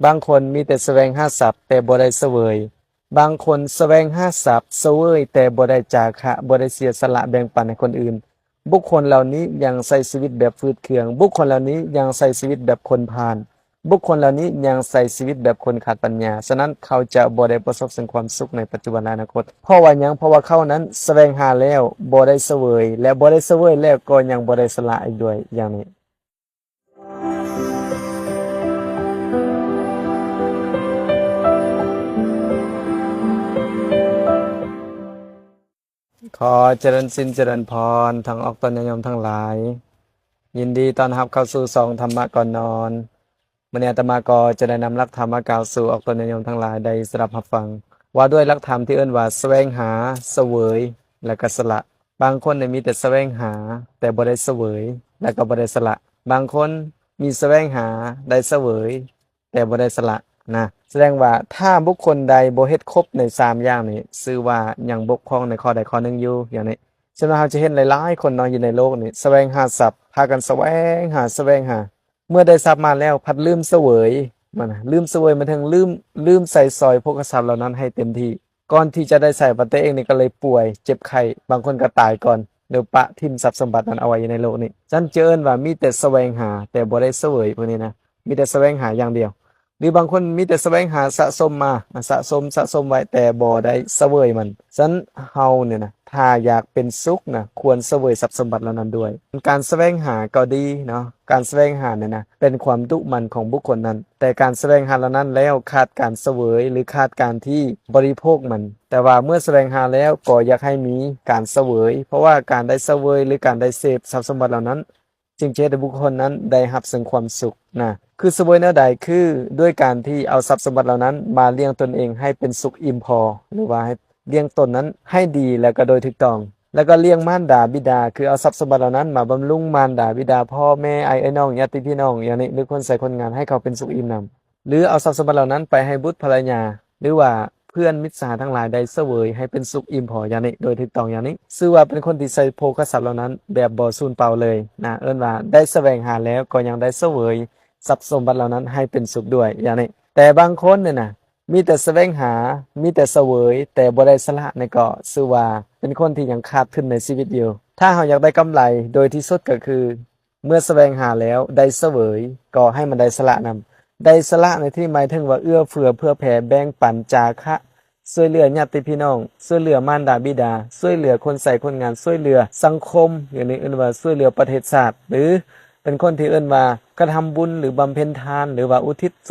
บางคนมีแต่แสวงหาทรัพย์แต่บ่ได้เสวยบางคนแสวงหาทรัพย์เสวยแต่บ่ได้จาคะบ่ได้เสียสละแบ่งปันให้คนอื่นบุคคลเหล่านี้ยังใช้ชีวิตแบบฟืดเคืองบุคคลเหล่านี้ยังใช้ชีวิตแบบคนพาลบุคคลเหล่านี้ยังใช้ชีวิตแบบคนขาดปัญญาฉะนั้นเขาจะบ่ได้ประสบถึงความสุขในปัจจุบันและอนาคตเพราะว่าหยังเพราะว่าเขานั้นแสวงหาแล้วบ่ได้เสวยและบ่ได้เสวยแล้วก็ยังบ่ได้สละอีกด้วยอย่างนี้ขอเจริญสินเจริญพรทั้งออกตนนิยมทั้งหลายยินดีต้อนรับเข้าสู่ซองธรรมะก่อนนอนมื้อนี้อาตมาก็จะได้นำหลักธรรมมากล่าวสู่ออกตนนิยมทั้งหลายได้สดับรับฟังว่าด้วยหลักธรรมที่เอิ้นว่าแสวงหาเสวยและก็สละบางคนเนี่ยมีแต่แสวงหาแต่บ่ได้เสวยและก็บ่ได้สละบางคนมีแสวงหาได้เสวยแต่บ่ได้สละนะแสดงว่าถ้าบุคคลใดบ่เฮ็ดครบใน3อย่างนี้ชื่อว่ายังบกพร่องในข้อใดข้อหนึ่งอยู่อย่างนี้ฉะนั้นเราจะเห็นหลายๆคนเนาะอยู่ในโลกนี้แสวงหาทรัพย์พากันแสวงหาเมื่อได้ทรัพย์มาแล้วพัดลืมเสวยมันลืมเสวยมันถึงลืมใส่ซอยพวกทรัพย์เหล่านั้นให้เต็มที่ก่อนที่จะได้ใส่ปัจจัยเองนี่ก็เลยป่วยเจ็บไข้บางคนก็ตายก่อนหรือปะทิ่มทรัพย์สมบัตินั้นเอาไว้ในโลกนี้ฉันเจอว่ามีแต่แสวงหาแต่บ่ได้เสวยพวกนี้นะมีแต่แสวงหาอย่างเดียวหรือบางคนมีแต่แสวงหาสะสมมาสะสมไว้แต่บ่ได้เสวยมันฉะนั้นเฮาเนี่ยนะถ้าอยากเป็นสุขนะควรเสวยทรัพย์สมบัติเหล่านั้นด้วยการแสวงหาก็ดีเนาะการแสวงหาเนี่ยนะเป็นความดุมันของบุคคลนั้นแต่การแสวงหาเหล่านั้นแล้วขาดการเสวยหรือขาดการที่บริโภคมันแต่ว่าเมื่อแสวงหาแล้วก็อยากให้มีการเสวยเพราะว่าการได้เสวยหรือการได้เสพทรัพย์สมบัติเหล่านั้นจึงจะให้บุคคลนั้นได้รับซึ่งความสุขนะคือเสวยแนวใดคือด้วยการที่เอาทรัพย์สมบัติเหล่านั้นมาเลี้ยงตนเองให้เป็นสุขอิ่มพอหรือว่าให้เลี้ยงตนนั้นให้ดีแล้วก็โดยถูกต้องแล้วก็เลี้ยงมารดาบิดาคือเอาทรัพย์สมบัติเหล่านั้นมาบำรุงมารดาบิดาพ่อแม่ไอ้น้องญาติพี่น้องอย่างนี้หรือคนใส่คนงานให้เขาเป็นสุขอิ่มนำหรือเอาทรัพย์สมบัติเหล่านั้นไปให้บุตรภรรยาหรือว่าเพื่อนมิตรสหายทั้งหลายได้เสวยให้เป็นสุขอิ่มพออย่างนี้โดยถูกต้องอย่างนี้ชื่อว่าเป็นคนที่ใส่โภคทรัพย์เหล่านั้นแบบบ่สูญเปล่าเลยนะเอิ้นว่าได้แสวงหาแล้วก็ยังได้เสวยทรัพย์สมบัติเหล่านั้นให้เป็นสุขด้วยอย่างนี้แต่บางคนเนี่ยนะมีแต่แสวงหามีแต่เสวยแต่บ่ได้สละนี่ก็ชื่อว่าเป็นคนที่ยังขาดทุนในชีวิตอยู่ถ้าเราอยากได้กำไรโดยที่สุดก็คือเมื่อแสวงหาแล้วได้เสวยก็ให้มันได้สละนำได้สละในที่หมายถึงว่าเอื้อเฟื้อเพื่อแผ่แบ่งปันจาคะช่วยเหลือญาติพี่น้องช่วยเหลือมารดาบิดาช่วยเหลือคนใส่คนงานช่วยเหลือสังคมอย่างนี้เอิ้นว่าช่วยเหลือประเทศชาติหรือเป็นคนที่เอิ้นว่ากระทำบุญหรือบำเพ็ญทานหรือว่าอุทิศ